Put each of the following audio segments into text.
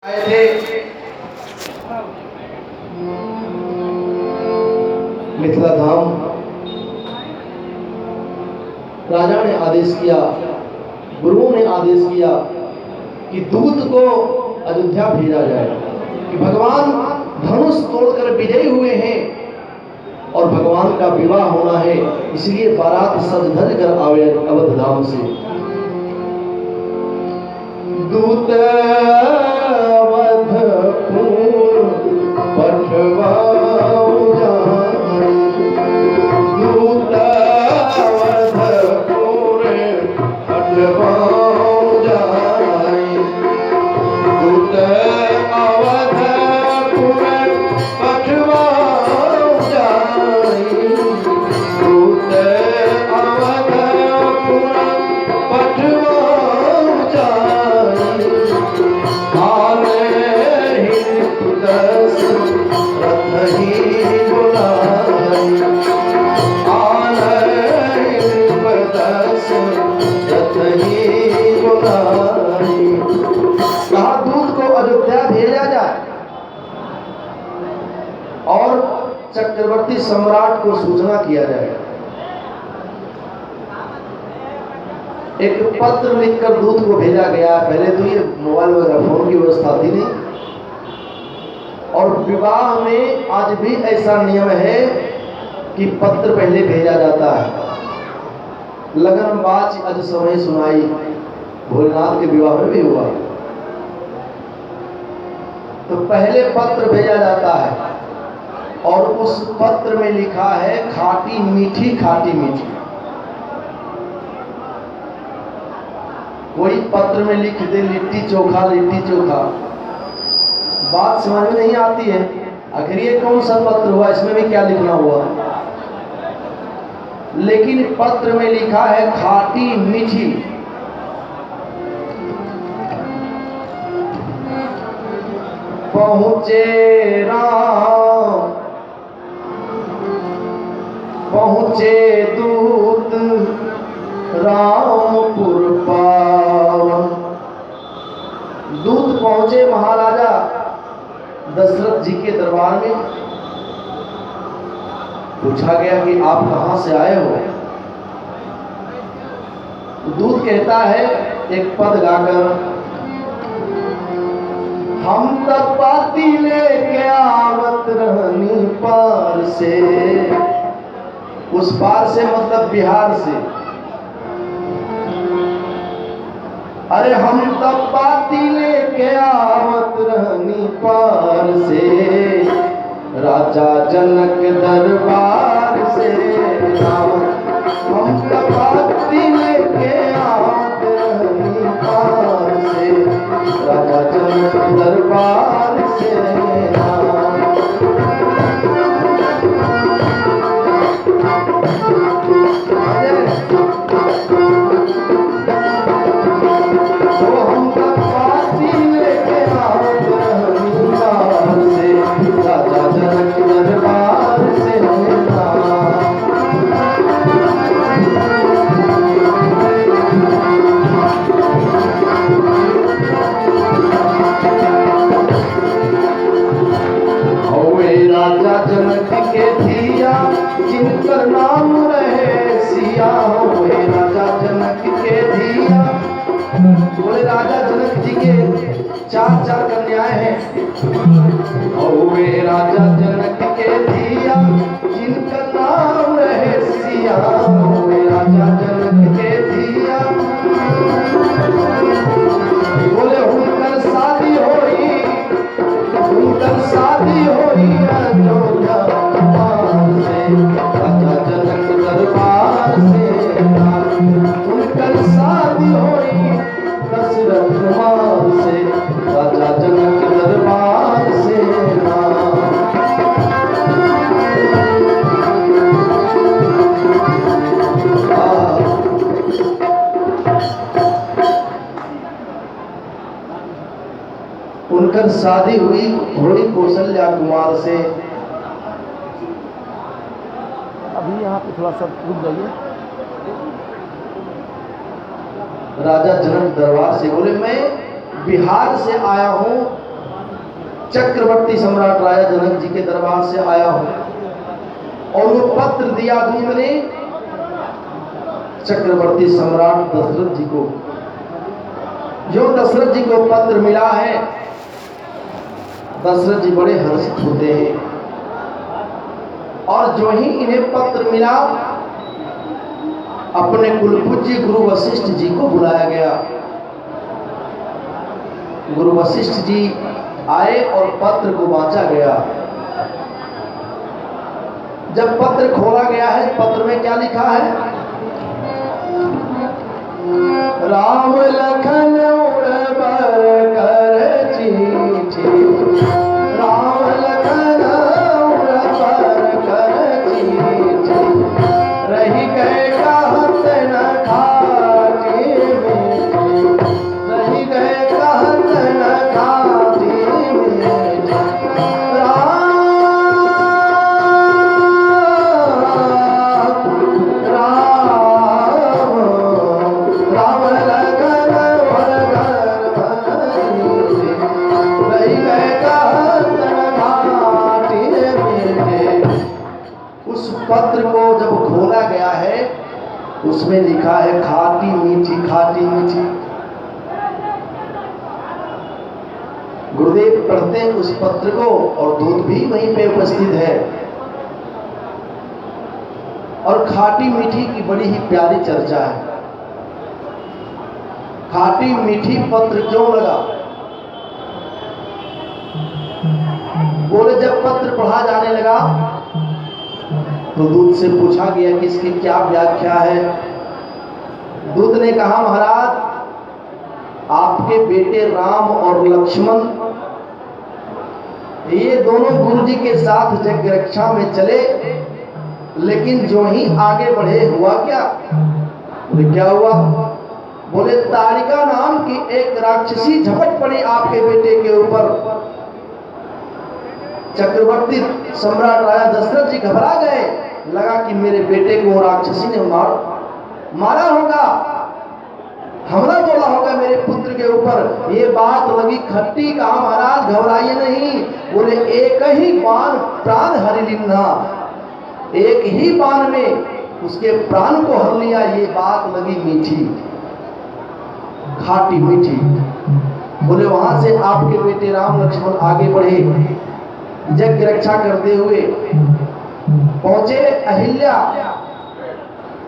आए थे मिथिला धाम। राजा ने आदेश किया, गुरुओं ने आदेश किया कि दूत को अयोध्या भेजा जाए कि भगवान धनुष तोड़कर विजयी हुए हैं और भगवान का विवाह होना है, इसलिए बारात सज धज कर आवे अवध धाम से। दूत पठवाऊं जाए, दूत अवधपुर पठवाऊं जाए, दूत अवधपुर पठवाऊं जाए, दूत अवधपुर पठवाऊं जाए। दूत को अयोध्या भेजा जाए और चक्रवर्ती सम्राट को सूचना किया जाए। एक पत्र लिखकर दूत को भेजा गया। पहले तो ये मोबाइल वगैरह फोन की व्यवस्था थी नहीं, और विवाह में आज भी ऐसा नियम है कि पत्र पहले भेजा जाता है। लगन बाज अज समय सुनाई, भोलेनाथ के विवाह में भी हुआ, तो पहले पत्र भेजा जाता है और उस पत्र में लिखा है खाटी मीठी खाटी मीठी। कोई पत्र में लिख दे लिट्टी चोखा लिट्टी चोखा, बात समझ में नहीं आती है। आखिर ये कौन सा पत्र हुआ, इसमें भी क्या लिखना हुआ। लेकिन पत्र में लिखा है खाटी मीठी। पहुँचे राम पहुँचे दूत रामपुर पावन। दूत पहुँचे महाराजा दशरथ जी के दरबार में। पूछा गया कि आप कहां से आए हो। दूत कहता है एक पद गाकर, हम तब पाती लेके आवत रहनी पार से। उस पार से मतलब बिहार से। अरे हम तब पाती लेके आवत रहनी पार से, राजा जनक दरबार से। हम तब पाती लेके आवत रहनी पार से, राजा जनक दरबार से। राजा जनक के धिया जिनकर नाम रहे सिया, हुए राजा जनक के धिया। बोले राजा जनक जी के चार चार कन्याएं हैं। हुए राजा जनक के धिया जिनका नाम रहे सिया, हुए राजा जनक के धिया। बोले उनकर शादी होई, उनकर शादी होई अयोध्या से, राजा जनक दरबार से। उनकर शादी होई दशरथ कुमार से, राजा जनक दरबार से। उनकर शादी हुई कौशल्या कुमार से। अभी यहाँ पे थोड़ा सा रुक जाइए। राजा जनक दरबार से बोले मैं बिहार से आया हूँ चक्रवर्ती सम्राट राजा जनक जी के दरबार से आया हूं और वो पत्र दिया दूत ने चक्रवर्ती सम्राट दशरथ जी को। जो दशरथ जी को पत्र मिला है, दशरथ जी बड़े हर्षित होते हैं और जो ही इन्हें पत्र मिला अपने कुलपूज्य गुरु वशिष्ठ जी को बुलाया गया। गुरु वशिष्ठ जी आए और पत्र को वांचा गया। जब पत्र खोला गया है, पत्र में क्या लिखा है? राम लखन उड़बर कर चिट्ठी, राम लखन उड़बर कर चिट्ठी, रही गए कहत न खाटी मीठी, रही गए कहत न खाटी मीठी। पत्र को जब खोला गया है, उसमें लिखा है खाटी मीठी, खाटी मीठी। गुरुदेव पढ़ते उस पत्र को और दूत भी वहीं पे उपस्थित है और खाटी मीठी की बड़ी ही प्यारी चर्चा है। खाटी मीठी पत्र क्यों लगा? बोले जब पत्र पढ़ा जाने लगा तो दूत से पूछा गया कि इसकी क्या व्याख्या है। दूत ने कहा महाराज, आपके बेटे राम और लक्ष्मण ये दोनों गुरु जी के साथ यज्ञ रक्षा में चले, लेकिन जो ही आगे बढ़े हुआ क्या? बोले क्या हुआ? बोले तारिका नाम की एक राक्षसी झपट पड़ी आपके बेटे के ऊपर। चक्रवर्ती सम्राट राजा दशरथ जी घबरा गए, लगा कि मेरे बेटे को राक्षसी ने मारा होगा, हमला बोला होगा मेरे पुत्र के ऊपर। ये बात लगी खट्टी। कहा महाराज घबराइए नहीं। बोले एक ही बाण प्राण हरि लिन्हा, एक ही बाण में उसके प्राण को हर लिया। ये बात लगी मीठी, खाटी मीठी। बोले वहां से आपके बेटे राम लक्ष्मण आगे बढ़े, यज्ञ रक्षा करते हुए पहुंचे अहिल्या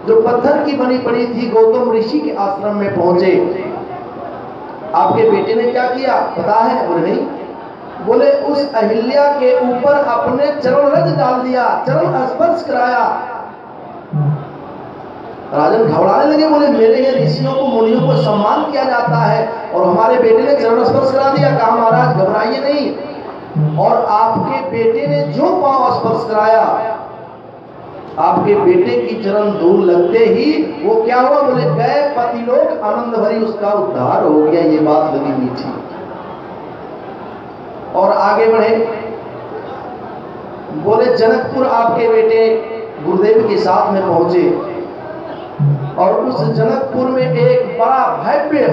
जो पत्थर की बनी पड़ी थी, गौतम ऋषि के आश्रम में पहुंचे। आपके बेटे ने क्या किया पता है? बोले नहीं। बोले उस अहिल्या के ऊपर अपने चरण रज डाल दिया, चरण स्पर्श कराया। राजन घबराने लगे, बोले मेरे यहाँ ऋषियों को मुनियों को सम्मान किया जाता है और हमारे बेटे ने चरण स्पर्श करा दिया। कहा महाराज घबराइए नहीं। और आपके बेटे ने जो पांव स्पर्श कराया, आपके बेटे की चरण धूल लगते ही वो क्या हुआ? बोले गए पतिलोक आनंद भरी, उसका उद्धार हो गया। ये बात लगी मीठी। और आगे बढ़े, बोले जनकपुर आपके बेटे गुरुदेव के साथ में पहुंचे और उस जनकपुर में एक बड़ा भव्य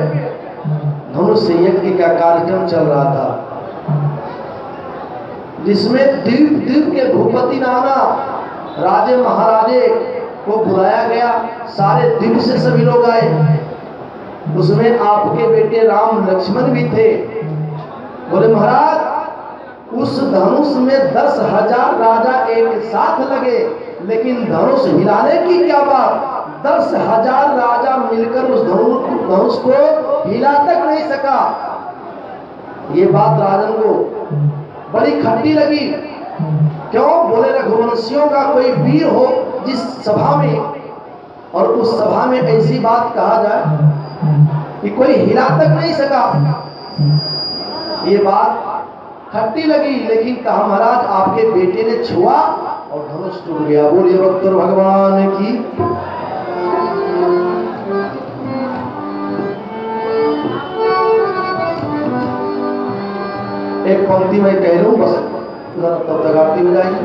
धनुष यज्ञ का कार्यक्रम चल रहा था, जिसमें द्वीप द्वीप के भूपति नाना राजे महाराजे को बुलाया गया। सारे द्वीप से सभी लोग आए। उसमें आपके बेटे राम लक्ष्मण भी थे। बोले महाराज उस धनुष में 10,000 राजा एक साथ लगे, लेकिन धनुष हिलाने की क्या बात, 10,000 राजा मिलकर उस धनुष को हिला तक नहीं सका। ये बात राजन को बड़ी खट्टी लगी। क्यों? बोले रघुवंशियों का कोई वीर हो जिस सभा में, और उस सभा में ऐसी बात कहा जाए कि कोई हिला तक नहीं सका। ये बात खट्टी लगी, लेकिन कहा महाराज आपके बेटे ने छुआ और धनुष टूट गया। बोलिए भक्तों भगवान की। एक पंक्ति में कह लूं बस, तब तक आरती हो जाएगी।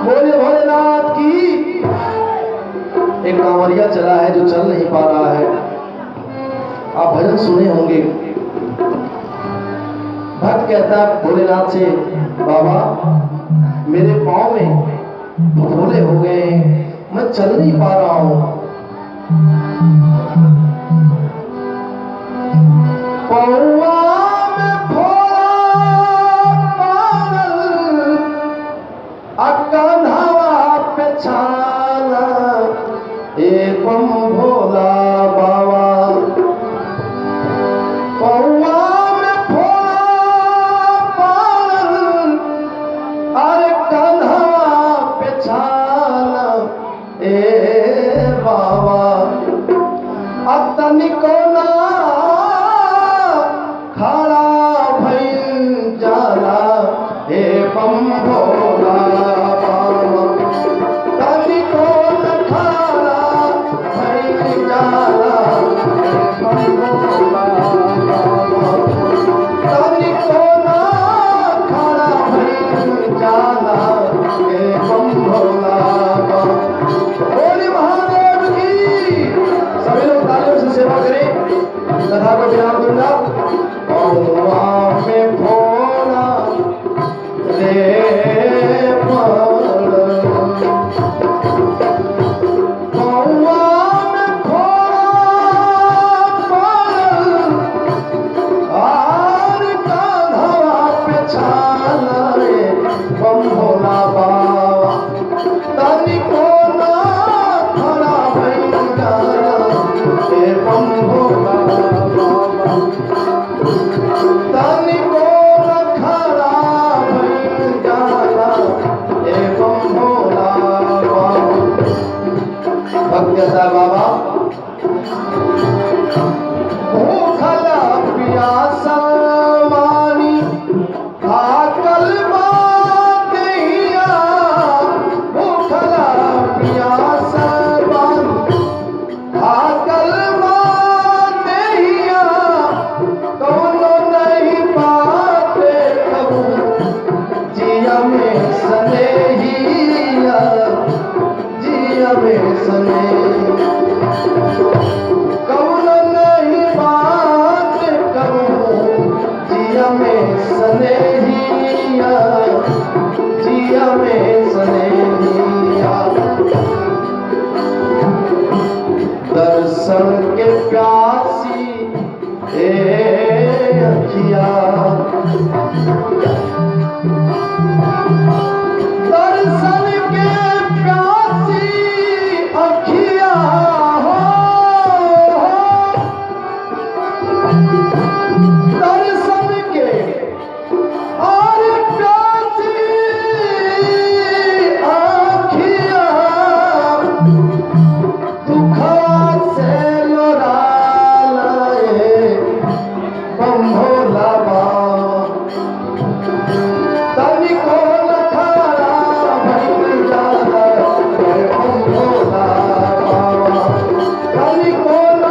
बोले भोलेनाथ की। एक कांवरिया चला है जो चल नहीं पा रहा है, आप भजन सुने होंगे। भक्त कहता है भोलेनाथ से, बाबा मेरे पाँव में फफोले हो गए हैं, मैं चल नहीं पा रहा हूं। पौआ में फोड़ा पागल, अकन्हवा पे छाला, एवं भोला बाबा। पौआ में फोड़ा पागल, अरे कन्हवा पे छाला, ए बाबा। अब तनिको ना खड़ा भइल जाला, हे बम भोला बाबा। तनिको न खड़ा भइल जाला, हे बम भोला बाबा। तनिको ना खड़ा भइल जाला, हे बम भोला बाबा। बोले महादेव की। सभी लोग तालियों से सेवा करें। कथा को विराम दूंगा। पौआ में फोड़ा रे पड़, पौआ में फोड़ा पड़, आर कान्हवा पे छाला, रे बम भोला बाबा। तनिको ना खड़ा भइल जाला, हे बम भोला बाबा। तनिको न खड़ा भइल जाला, हे बम भोला बाबा। भक्त कहता है, बाबा भूखला प्यासा मानी, थाकल बात हिया। भूखला प्यासा मानी, थाकल बात हिया। कौनो नहीं पाते कबू, जिया में सनेहिया, जिया में सने। कौनो नहीं बात कबू, जिया में सनेहिया, जिया में सनेहिया। दर्शन के प्यासी ए अखिया, दर्शन के प्यासी अखिया हो। दर्शन के और प्यासी अखिया, दुखवा से लोरालाए बम भोला बाबा। तनिको न खड़ा भइल जाला, हे बम भोला बाबा। तनिको न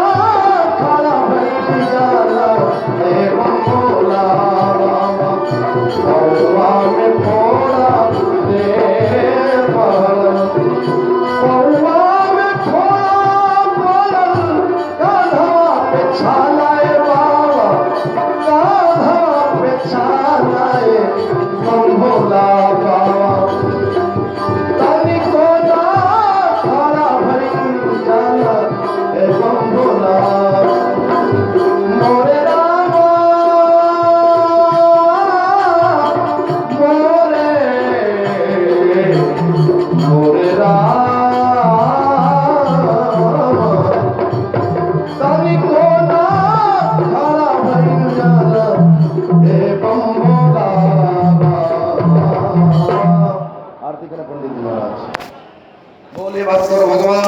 खड़ा भइल जाला, हे बम भोला बाबा। पौआ में फोड़ा रे पड़, पौआ में फोड़ा पड़ल, कान्हवा पे छाला, ए बाबा। कान्हवा पे छाला, ए बम भोला बाबा। तनिको ना खड़ा भइल जाला, ए बम भोला। मोरे रामा मोरे, मोरे रामा। तनिको ना खड़ा भइल जाला, हे बम भोला बाबा। आरती करें पंडित जी महाराज। बोले भास्कर भगवान